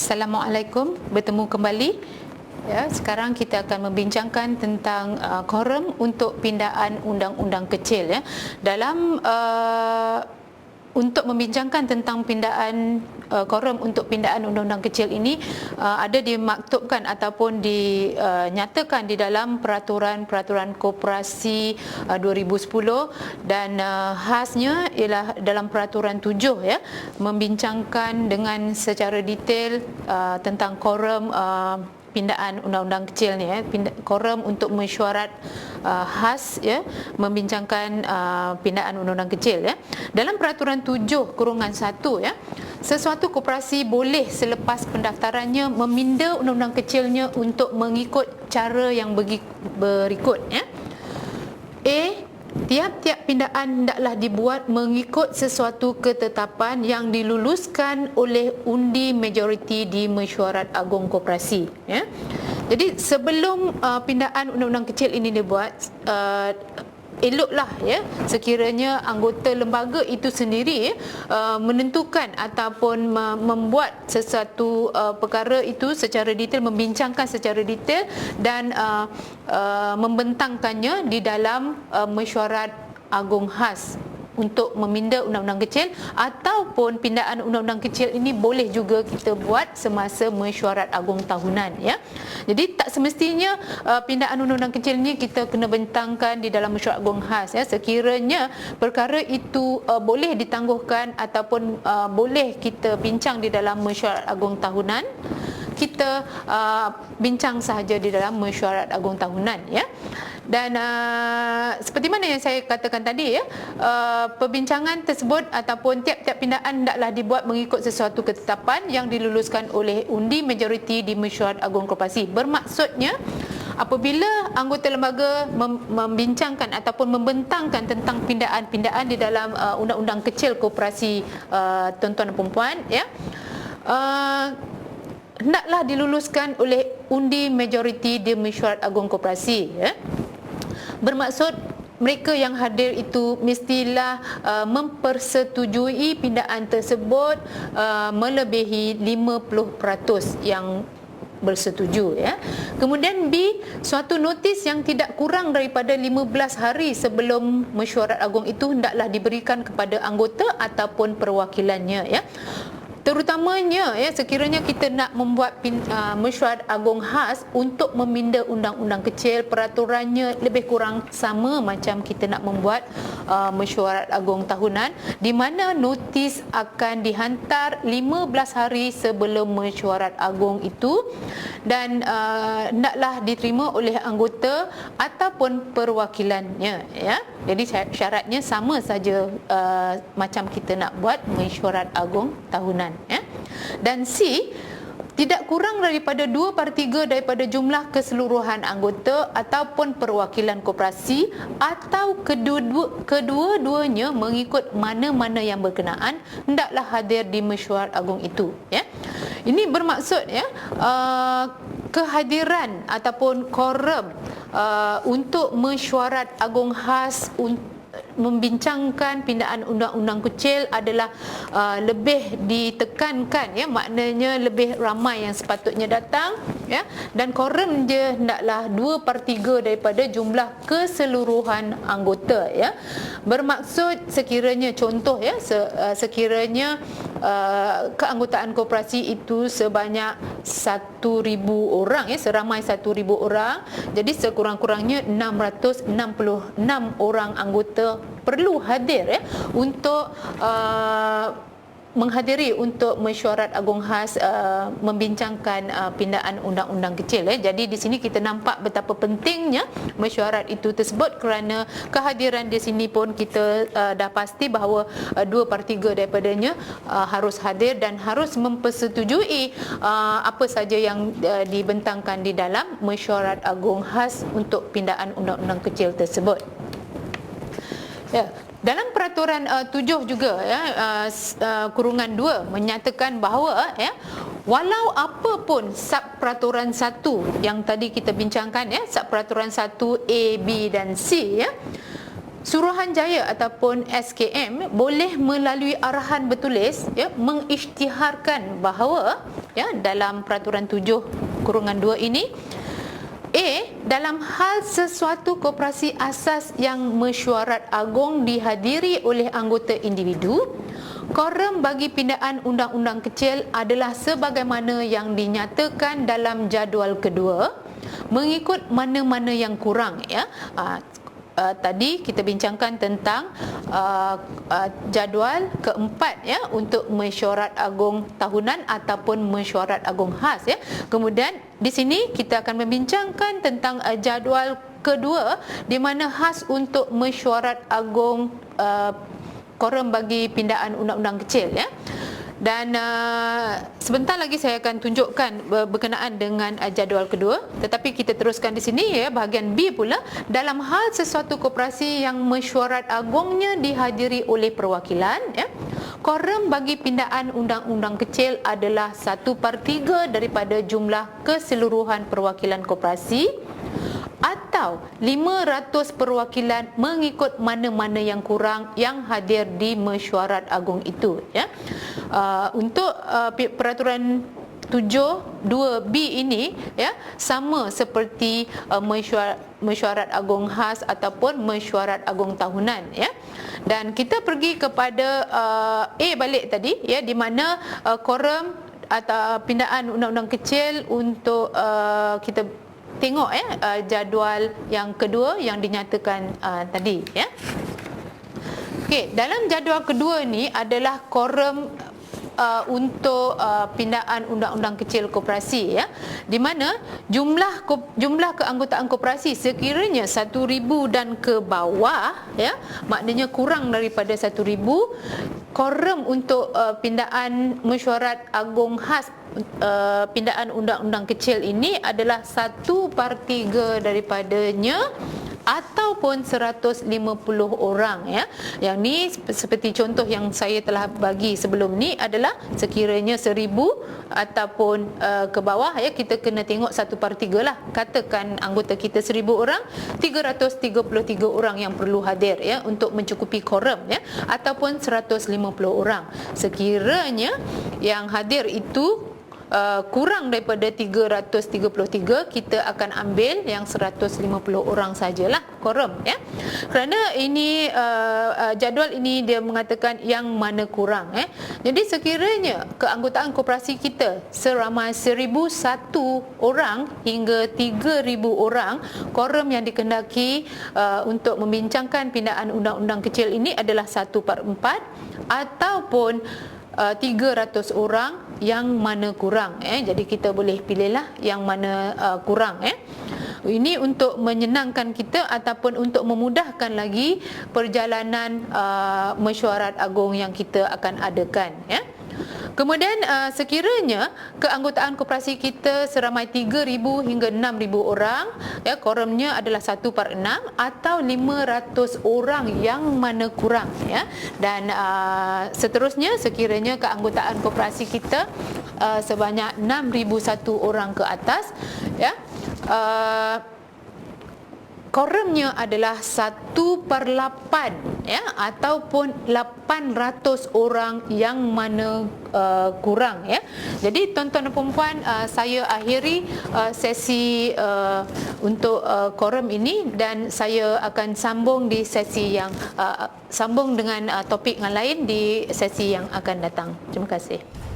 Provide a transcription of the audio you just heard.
Assalamualaikum, bertemu kembali. Ya, sekarang kita akan membincangkan tentang quorum untuk pindaan undang-undang kecil. Ya, dalam untuk membincangkan tentang pindaan quorum untuk pindaan undang-undang kecil ini ada dimaktubkan ataupun dinyatakan di dalam peraturan koperasi 2010 dan khasnya ialah dalam peraturan 7 ya, membincangkan dengan secara detail tentang quorum pindaan undang-undang kecil ni ya, quorum untuk mesyuarat khas ya, membincangkan pindaan undang-undang kecil ya. Dalam peraturan 7/1 ya, sesuatu koperasi boleh selepas pendaftarannya meminda undang-undang kecilnya untuk mengikut cara yang berikut ya. A. Tiap-tiap pindaan hendaklah dibuat mengikut sesuatu ketetapan yang diluluskan oleh undi majoriti di Mesyuarat Agung Koperasi ya. Jadi sebelum pindaan undang-undang kecil ini dibuat, eloklah ya sekiranya anggota lembaga itu sendiri menentukan ataupun membuat sesuatu perkara itu secara detail, membincangkan secara detail dan membentangkannya di dalam mesyuarat agung khas untuk meminda undang-undang kecil, ataupun pindaan undang-undang kecil ini boleh juga kita buat semasa mesyuarat agung tahunan ya. Jadi tak semestinya pindaan undang-undang kecil ini kita kena bentangkan di dalam mesyuarat agung khas ya. Sekiranya perkara itu boleh ditangguhkan ataupun boleh kita bincang di dalam mesyuarat agung tahunan, kita bincang sahaja di dalam mesyuarat agung tahunan ya. Dan seperti mana yang saya katakan tadi ya, perbincangan tersebut ataupun tiap-tiap pindaan hendaklah dibuat mengikut sesuatu ketetapan yang diluluskan oleh undi majoriti di Mesyuarat Agung Koperasi. Bermaksudnya apabila anggota lembaga membincangkan ataupun membentangkan tentang pindaan-pindaan di dalam undang-undang kecil koperasi tuan-tuan dan puan-puan ya, hendaklah diluluskan oleh undi majoriti di Mesyuarat Agung Koperasi ya. Bermaksud mereka yang hadir itu mestilah mempersetujui pindaan tersebut melebihi 50% yang bersetuju ya. Kemudian B, suatu notis yang tidak kurang daripada 15 hari sebelum mesyuarat agung itu hendaklah diberikan kepada anggota ataupun perwakilannya ya. Terutamanya ya, sekiranya kita nak membuat mesyuarat agung khas untuk meminda undang-undang kecil, peraturannya lebih kurang sama macam kita nak membuat mesyuarat agung tahunan, di mana notis akan dihantar 15 hari sebelum mesyuarat agung itu dan hendaklah diterima oleh anggota ataupun perwakilannya ya. Jadi syaratnya sama saja macam kita nak buat mesyuarat agung tahunan ya. Dan C, tidak kurang daripada 2/3 daripada jumlah keseluruhan anggota ataupun perwakilan koperasi atau kedua-duanya mengikut mana-mana yang berkenaan hendaklah hadir di mesyuarat agung itu ya. Ini bermaksud ya, kehadiran ataupun quorum untuk mesyuarat agung khas membincangkan pindaan undang-undang kecil adalah lebih ditekankan ya, maknanya lebih ramai yang sepatutnya datang ya, dan quorum dia hendaklah 2/3 daripada jumlah keseluruhan anggota ya. Bermaksud sekiranya contoh ya, sekiranya keanggotaan koperasi itu sebanyak 1,000 orang ya, seramai 1,000 orang, jadi sekurang-kurangnya 666 orang anggota perlu hadir ya untuk menghadiri untuk mesyuarat agung khas membincangkan pindaan undang-undang kecil ya. Jadi di sini kita nampak betapa pentingnya mesyuarat itu tersebut, kerana kehadiran di sini pun kita dah pasti bahawa 2/3 daripadanya harus hadir dan harus mempersetujui apa saja yang dibentangkan di dalam mesyuarat agung khas untuk pindaan undang-undang kecil tersebut. Ya, dalam peraturan 7 juga ya, kurungan 2 menyatakan bahawa ya, walau apa pun sub peraturan 1 yang tadi kita bincangkan ya, sub peraturan 1 A, B dan C ya, Suruhanjaya ataupun SKM boleh melalui arahan bertulis mengisytiharkan bahawa dalam peraturan 7/2 ini dalam hal sesuatu koperasi asas yang mesyuarat agung dihadiri oleh anggota individu, korum bagi pindaan undang-undang kecil adalah sebagaimana yang dinyatakan dalam jadual kedua mengikut mana-mana yang kurang. Tadi kita bincangkan tentang jadual keempat untuk mesyuarat agung tahunan ataupun mesyuarat agung khas. Kemudian di sini kita akan membincangkan tentang jadual kedua di mana khas untuk mesyuarat agung korum bagi pindaan undang-undang kecil. Dan sebentar lagi saya akan tunjukkan berkenaan dengan jadual kedua, tetapi kita teruskan di sini bahagian B pula. Dalam hal sesuatu koperasi yang mesyuarat agungnya dihadiri oleh perwakilan, korum bagi pindaan undang-undang kecil adalah 1/3 daripada jumlah keseluruhan perwakilan koperasi atau 500 perwakilan mengikut mana-mana yang kurang yang hadir di mesyuarat agung itu. Untuk peraturan 7/2B ini sama seperti mesyuarat agung khas ataupun mesyuarat agung tahunan. Dan kita pergi kepada A balik tadi, di mana korum atau pindaan undang-undang kecil untuk kita tengok jadual yang kedua yang dinyatakan tadi. Okey, dalam jadual kedua ni adalah korum untuk pindaan undang-undang kecil koperasi, di mana jumlah keanggotaan koperasi sekiranya 1,000 dan ke bawah, maknanya kurang daripada 1,000, korum untuk pindaan mesyuarat agung khas pindaan undang-undang kecil ini adalah 1/3 daripadanya ataupun 150 orang. Yang ni seperti contoh yang saya telah bagi sebelum ni adalah sekiranya 1,000 ataupun ke bawah, kita kena tengok 1/3 lah. Katakan anggota kita 1,000 orang, 333 orang yang perlu hadir untuk mencukupi korum, ataupun 150 orang. Sekiranya yang hadir itu kurang daripada 333, kita akan ambil yang 150 orang sajalah korum. Kerana ini jadual ini dia mengatakan yang mana kurang. Jadi sekiranya keanggotaan koperasi kita seramai 1,001 orang hingga 3,000 orang, korum yang dikehendaki untuk membincangkan pindaan undang-undang kecil ini adalah 1/4 ataupun 300 orang yang mana kurang. Jadi kita boleh pilihlah yang mana kurang. Ini untuk menyenangkan kita ataupun untuk memudahkan lagi perjalanan mesyuarat agung yang kita akan adakan. Kemudian sekiranya keanggotaan koperasi kita seramai 3,000 hingga 6,000 orang, korumnya adalah 1/6 atau 500 orang yang mana kurang. Dan seterusnya sekiranya keanggotaan koperasi kita sebanyak 6,001 orang ke atas, korumnya adalah 1/8 ataupun 800 orang yang mana kurang. Jadi tuan-tuan dan puan-puan, saya akhiri sesi untuk korum ini dan saya akan sambung di sesi yang sambung dengan topik yang lain di sesi yang akan datang. Terima kasih.